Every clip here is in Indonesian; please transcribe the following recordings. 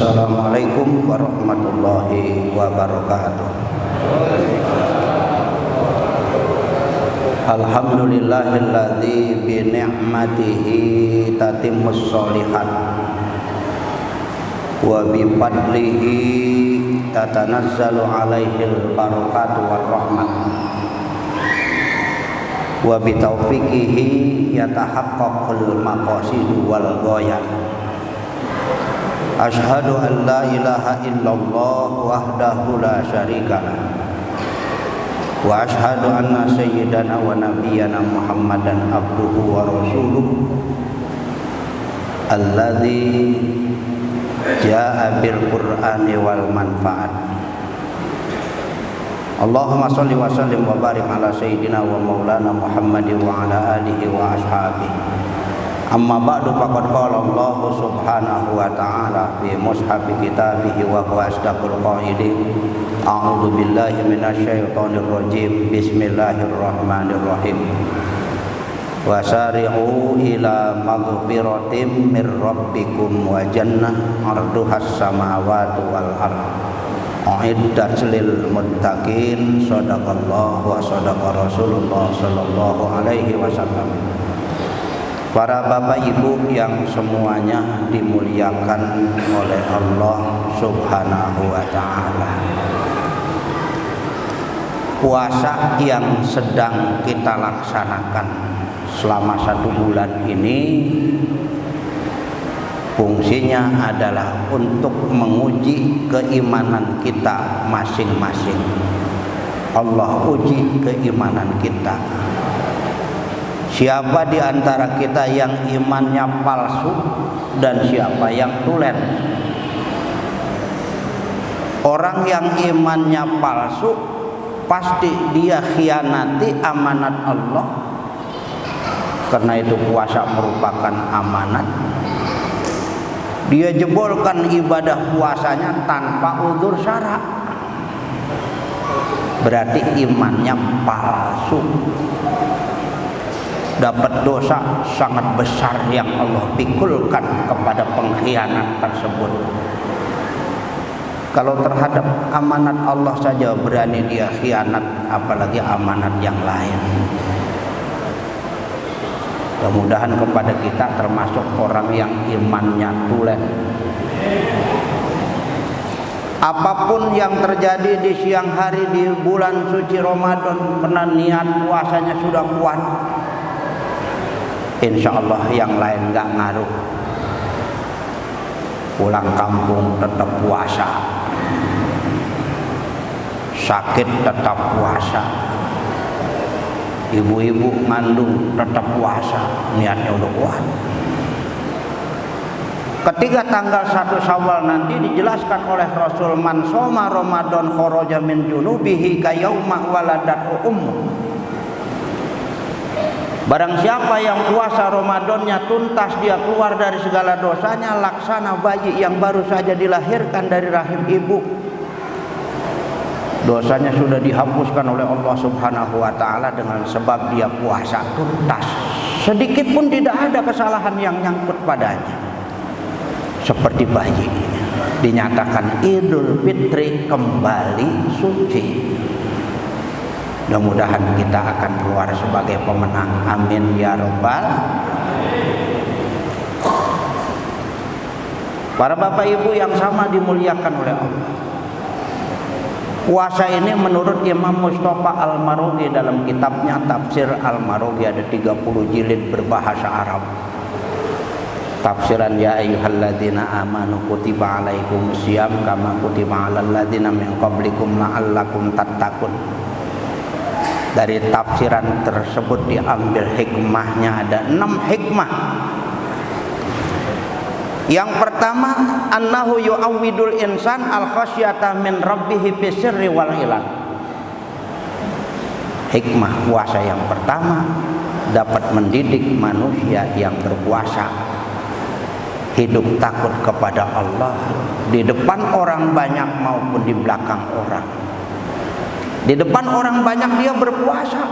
Assalamualaikum warahmatullahi wabarakatuh. Alhamdulillahilladzi bi ni'matihi tatimmus sholihat wa bi fadlihi tatanazzalu alaihil barakatu war rahmat wa bi taufiqihi yatahaqqaqul maqasidu wal ghayat. Asyhadu an la ilaha illallah wahdahu la syarikalah wa asyhadu anna sayyidana wa nabiyyana Muhammadan abduhu wa rasuluh alladzi jaa'a bil qur'ani wal manfaat. Allahumma shalli wa sallim wa barik ala sayyidina wa maulana Muhammadin wa ala alihi wa ashabihi. Amma ba'du, faqad qala Allah subhanahu wa ta'ala fi mushafi kitabihi wa huwa asdaqul qailin. A'udzu billahi minasyaitonir rajim. Bismillahirrahmanirrahim. Wasari'u ila maghfiratin mir rabbikum wa jannah 'arduhas samawati wal ardh u'iddat lil muttaqin. Shadaqallahu wa shadaqa Rasulullah sallallahu alaihi wasallam. Para bapak ibu yang semuanya dimuliakan oleh Allah subhanahu wa ta'ala, puasa yang sedang kita laksanakan selama 1 bulan ini fungsinya adalah untuk menguji keimanan kita masing-masing. Allah uji keimanan kita. Siapa di antara kita yang imannya palsu dan siapa yang tulen? Orang yang imannya palsu pasti dia khianati amanat Allah. Karena itu puasa merupakan amanat. Dia jebolkan ibadah puasanya tanpa uzur syara. Berarti imannya palsu. Dapat dosa sangat besar yang Allah pikulkan kepada pengkhianat tersebut. Kalau terhadap amanat Allah saja berani dia khianat, apalagi amanat yang lain. Mudah-mudahan kepada kita termasuk orang yang imannya tulen. Apapun yang terjadi di siang hari di bulan suci Ramadan, karena niat puasanya sudah kuat, insya Allah yang lain gak ngaruh. Pulang kampung tetap puasa, sakit tetap puasa, ibu-ibu ngandung tetap puasa, niatnya udah kuat. Ketika tanggal 1 Syawal nanti dijelaskan oleh Rasul, man shoma Ramadan kharaja min junubihi ka yauma waladatu ummu. Barang siapa yang puasa Ramadannya tuntas, dia keluar dari segala dosanya laksana bayi yang baru saja dilahirkan dari rahim ibu. Dosanya sudah dihapuskan oleh Allah subhanahu wa ta'ala dengan sebab dia puasa tuntas. Sedikit pun tidak ada kesalahan yang nyangkut padanya. Seperti bayi dinyatakan Idul Fitri kembali suci. Mudah-mudahan kita akan keluar sebagai pemenang. Amin ya rabbal. Para bapak ibu yang sama dimuliakan oleh Allah, puasa ini menurut Imam Mustafa Al-Marughi dalam kitabnya Tafsir Al-Marughi, ada 30 jilid berbahasa Arab. Tafsiran ya ayyuhalladzina amanu kutiba alaikumus syiyam kama kutiba alal ladzina min qablikum la'allakum tattaqun. Dari tafsiran tersebut diambil hikmahnya, ada 6 hikmah. Yang pertama, annahu yu'awwidul insan al-khasyata min rabbihi bisirri wal ilan. Hikmah puasa yang pertama, dapat mendidik manusia yang berpuasa hidup takut kepada Allah di depan orang banyak maupun di belakang orang. Di depan orang banyak dia berpuasa,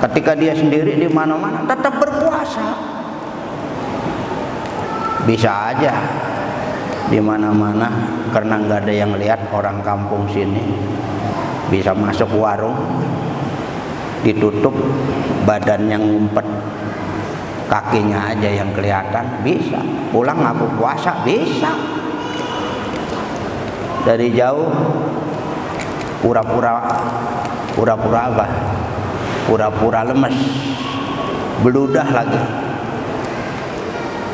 ketika dia sendiri di mana-mana tetap berpuasa. Bisa aja di mana-mana karena nggak ada yang lihat. Orang kampung sini bisa masuk warung ditutup, badannya ngumpet, kakinya aja yang kelihatan, bisa pulang ngaku puasa, bisa. Dari jauh pura-pura apa? Pura-pura lemes, beludah lagi.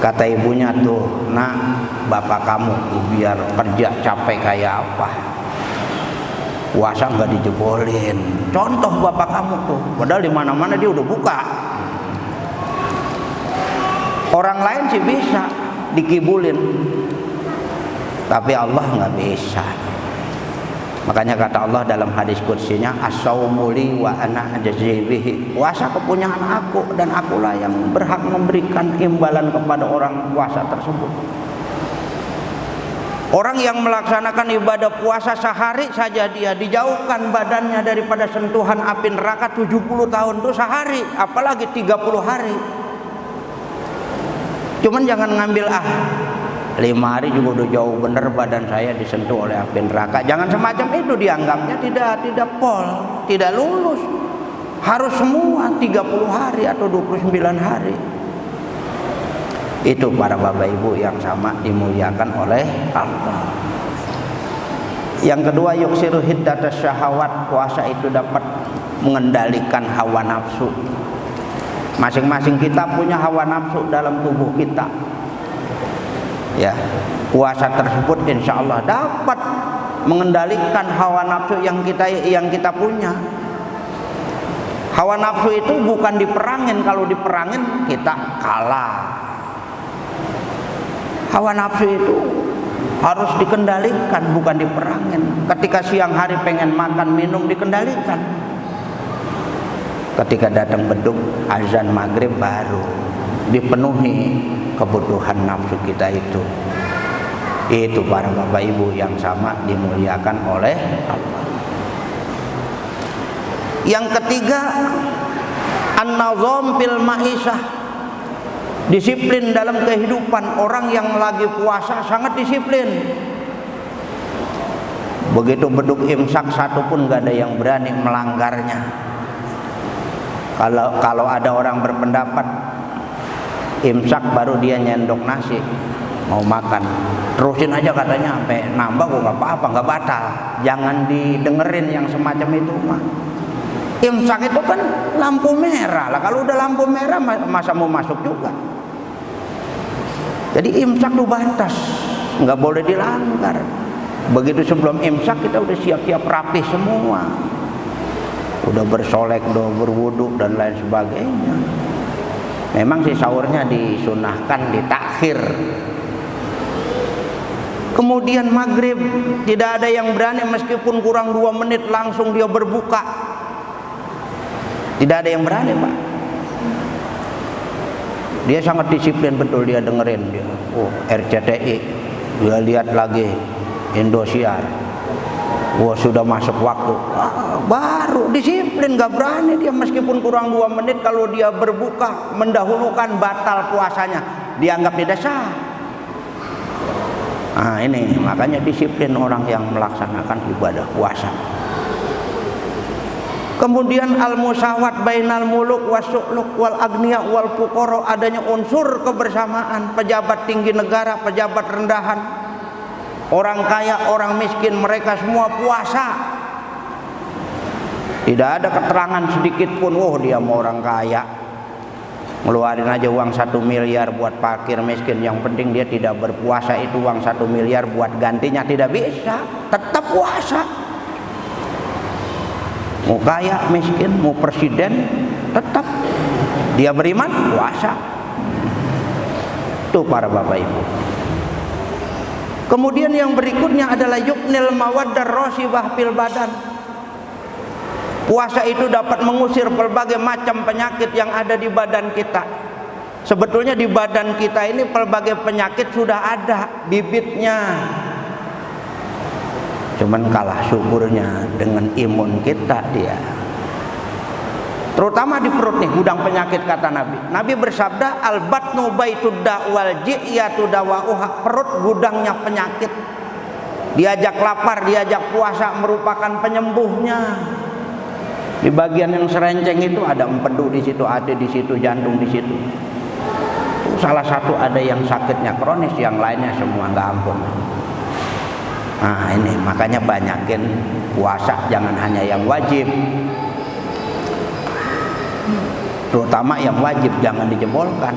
Kata ibunya tuh, "Nak, bapak kamu tuh biar kerja capek kayak apa, puasa nggak dijebolin." Contoh bapak kamu tuh, padahal di mana-mana dia udah buka. Orang lain sih bisa dikibulin, tapi Allah nggak bisa. Makanya kata Allah dalam hadis qudsinya, "As-saumu li wa ana ajzi bihi." Puasa kepunyaan aku dan akulah yang berhak memberikan imbalan kepada orang puasa tersebut. Orang yang melaksanakan ibadah puasa sehari saja dia dijauhkan badannya daripada sentuhan api neraka 70 tahun itu sehari, apalagi 30 hari. Cuman jangan ngambil 5 hari juga udah jauh bener badan saya disentuh oleh api neraka. Jangan semacam itu dianggapnya, tidak pol, tidak lulus. Harus semua 30 hari atau 29 hari. Itu para bapak ibu yang sama dimuliakan oleh Allah. Yang kedua, yuksiru hiddatas syahawat. Puasa itu dapat mengendalikan hawa nafsu. Masing-masing kita punya hawa nafsu dalam tubuh kita. Ya, puasa tersebut insya Allah dapat mengendalikan hawa nafsu yang kita punya. Hawa nafsu itu bukan diperangin, kalau diperangin kita kalah. Hawa nafsu itu harus dikendalikan, bukan diperangin. Ketika siang hari pengen makan minum, dikendalikan. Ketika datang beduk azan maghrib baru dipenuhi kebutuhan nafsu kita itu. Itu para bapak ibu yang sama dimuliakan oleh Allah. Yang ketiga, an-nazam fil ma'isyah. Disiplin dalam kehidupan. Orang yang lagi puasa sangat disiplin. Begitu beduk imsak satu pun gak ada yang berani melanggarnya. Kalau ada orang berpendapat imsak baru dia nyendok nasi mau makan, terusin aja katanya sampai nambah kok nggak apa-apa, nggak batal. Jangan didengerin yang semacam itu mah. Imsak itu kan lampu merah lah, kalau udah lampu merah masa mau masuk juga. Jadi imsak itu batas, nggak boleh dilanggar. Begitu sebelum imsak kita udah siap-siap rapi semua, udah bersolek, udah berwudu dan lain sebagainya. Memang si sahurnya disunahkan ditakhir. Kemudian maghrib tidak ada yang berani meskipun kurang 2 menit langsung dia berbuka. Tidak ada yang berani, Pak. Dia sangat disiplin betul, dia dengerin dia. Oh, RCTI, dia lihat lagi Indosiar. Wah, sudah masuk waktu. Baru disiplin, gak berani dia meskipun kurang 2 menit. Kalau dia berbuka mendahulukan, batal puasanya, dianggap tidak sah. Nah ini makanya disiplin orang yang melaksanakan ibadah puasa. Kemudian al-musawat bainal muluk wasu'luk wal agniya wal fuqara, adanya unsur kebersamaan pejabat tinggi negara, pejabat rendahan, orang kaya, orang miskin, mereka semua puasa. Tidak ada keterangan sedikit pun, oh dia mau orang kaya ngeluarin aja uang 1 miliar buat fakir miskin, yang penting dia tidak berpuasa, itu uang 1 miliar buat gantinya. Tidak bisa, tetap puasa. Mau kaya miskin, mau presiden, tetap dia beriman puasa. Itu para bapak ibu. Kemudian yang berikutnya adalah yuknil mawaddar rasibah fil badan. Puasa itu dapat mengusir berbagai macam penyakit yang ada di badan kita. Sebetulnya di badan kita ini berbagai penyakit sudah ada bibitnya. Cuman kalah syukurnya dengan imun kita dia. terutama di perut nih, gudang penyakit kata Nabi. Nabi bersabda, al-batnu baitud da'wal ji'yatu dawa'uha, perut gudangnya penyakit. Diajak lapar, diajak puasa merupakan penyembuhnya. Di bagian yang serenceng itu ada empedu di situ, ada di situ jantung di situ. Salah satu ada yang sakitnya kronis, yang lainnya semua nggak ampun. Nah ini makanya banyakin puasa, jangan hanya yang wajib. Terutama yang wajib jangan dijebolkan.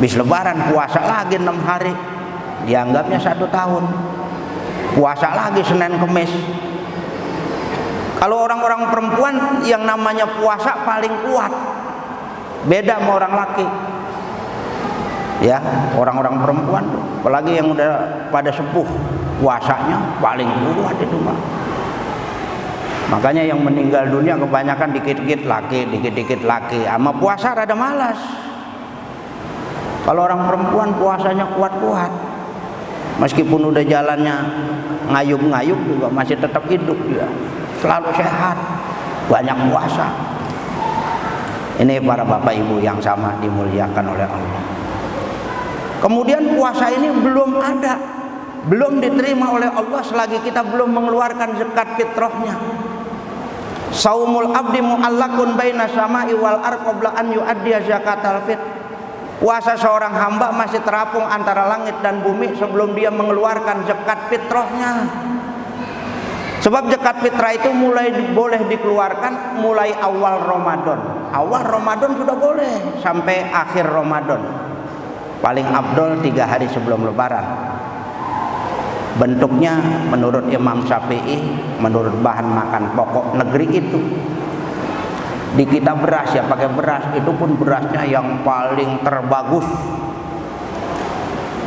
Bis lebaran puasa lagi 6 hari, dianggapnya 1 tahun. Puasa lagi Senin Kemis. Kalau orang-orang perempuan yang namanya puasa paling kuat, beda sama orang laki. Ya, orang-orang perempuan tuh, apalagi yang udah pada sepuh, puasanya paling kuat itu, Pak. Makanya yang meninggal dunia kebanyakan dikit-dikit laki. Sama puasa rada malas. Kalau orang perempuan puasanya kuat-kuat, meskipun udah jalannya ngayup-ngayup juga masih tetap hidup dia, selalu sehat, banyak puasa. Ini para bapak ibu yang sama dimuliakan oleh Allah. Kemudian puasa ini belum diterima oleh Allah selagi kita belum mengeluarkan zakat fitrahnya. Saumul abdi mu'allakun baina sama'i wal ardh qabla an yu'addiya zakatal fitr. Puasa seorang hamba masih terapung antara langit dan bumi sebelum dia mengeluarkan zakat fitrahnya. Sebab zakat fitrah itu boleh dikeluarkan mulai awal Ramadan. Awal Ramadan sudah boleh sampai akhir Ramadan. Paling afdol 3 hari sebelum lebaran. Bentuknya menurut Imam Syafi'i, menurut bahan makan pokok negeri itu, di kita beras ya pakai beras, itu pun berasnya yang paling terbagus,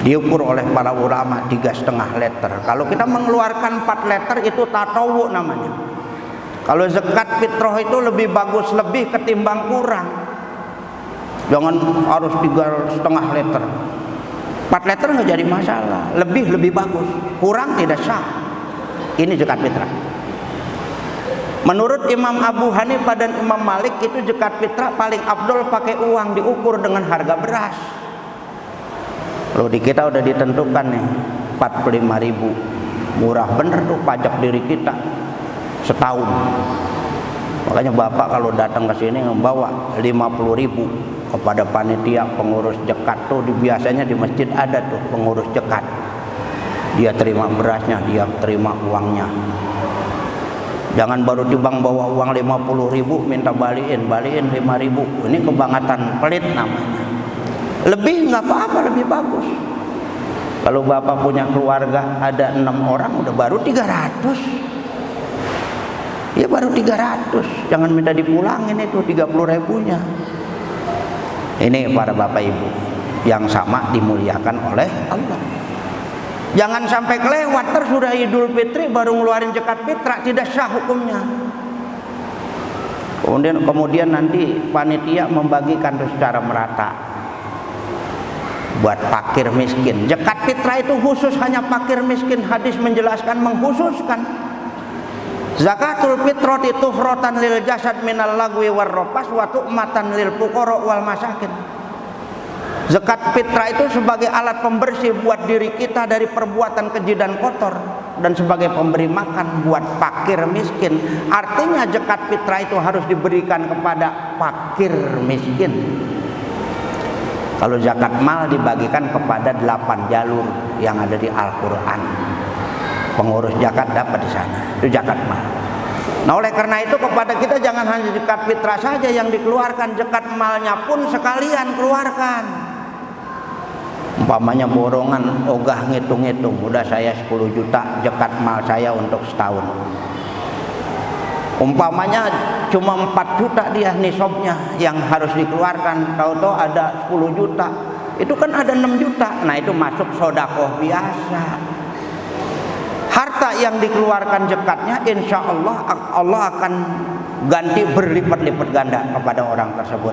diukur oleh para ulama 3,5 liter. Kalau kita mengeluarkan 4 liter itu tatawu namanya. Kalau zakat fitrah itu lebih bagus lebih ketimbang kurang. Jangan harus 3,5 liter. 4 liter nggak jadi masalah, lebih bagus, kurang tidak sah. Ini zakat fitrah. Menurut Imam Abu Hanifah dan Imam Malik itu zakat fitrah paling afdol pakai uang, diukur dengan harga beras. Kalau di kita udah ditentukan nih 45.000, murah bener tuh pajak diri kita setahun. Makanya bapak kalau datang ke sini membawa 50.000 kepada panitia pengurus zakat tuh, biasanya di masjid ada tuh pengurus zakat. Dia terima berasnya, dia terima uangnya. Jangan baru timbang bawa uang 50.000 minta balikin 5.000. Ini kebangetan pelit namanya. Lebih nggak apa-apa, lebih bagus. Kalau bapak punya keluarga ada 6 orang udah baru 300. Ya baru 300. Jangan minta dipulangin itu 30.000-nya. Ini para bapak ibu yang sama dimuliakan oleh Allah. Jangan sampai kelewat terus sudah Idul Fitri baru ngeluarin zakat fitrah, tidak sah hukumnya. Kemudian nanti panitia membagikan itu secara merata buat fakir miskin. Zakat fitrah itu khusus hanya fakir miskin. Hadis menjelaskan mengkhususkan. Zakatul fitrah itu rotan lil jasad minal lagwi war rafas wa tu'matan lil fuqara wal masakin. Zakat fitrah itu sebagai alat pembersih buat diri kita dari perbuatan keji dan kotor, dan sebagai pemberi makan buat fakir miskin. Artinya zakat fitrah itu harus diberikan kepada fakir miskin. Kalau zakat mal dibagikan kepada 8 jalur yang ada di Al-Quran. Pengurus zakat dapat di sana, itu zakat mal. Nah oleh karena itu kepada kita jangan hanya zakat fitrah saja yang dikeluarkan, zakat malnya pun sekalian keluarkan. Umpamanya borongan ogah ngitung-ngitung, udah saya 10 juta zakat mal saya untuk setahun. Umpamanya cuma 4 juta dia nisabnya yang harus dikeluarkan, tahu-tahu ada 10 juta, itu kan ada 6 juta. Nah itu masuk sedekah biasa. Harta yang dikeluarkan zakatnya insya Allah akan ganti berlipat-lipat ganda kepada orang tersebut.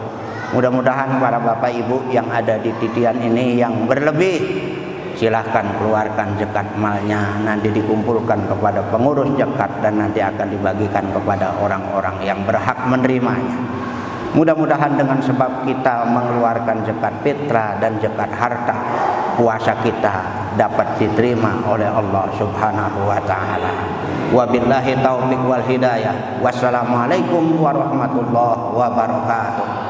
Mudah-mudahan para bapak ibu yang ada di titian ini yang berlebih, silahkan keluarkan zakat malnya, nanti dikumpulkan kepada pengurus zakat dan nanti akan dibagikan kepada orang-orang yang berhak menerimanya. Mudah-mudahan dengan sebab kita mengeluarkan zakat fitrah dan zakat harta, puasa kita dapat diterima oleh Allah Subhanahu wa taala. Wabillahi taufiq wal hidayah. Wassalamualaikum warahmatullahi wabarakatuh.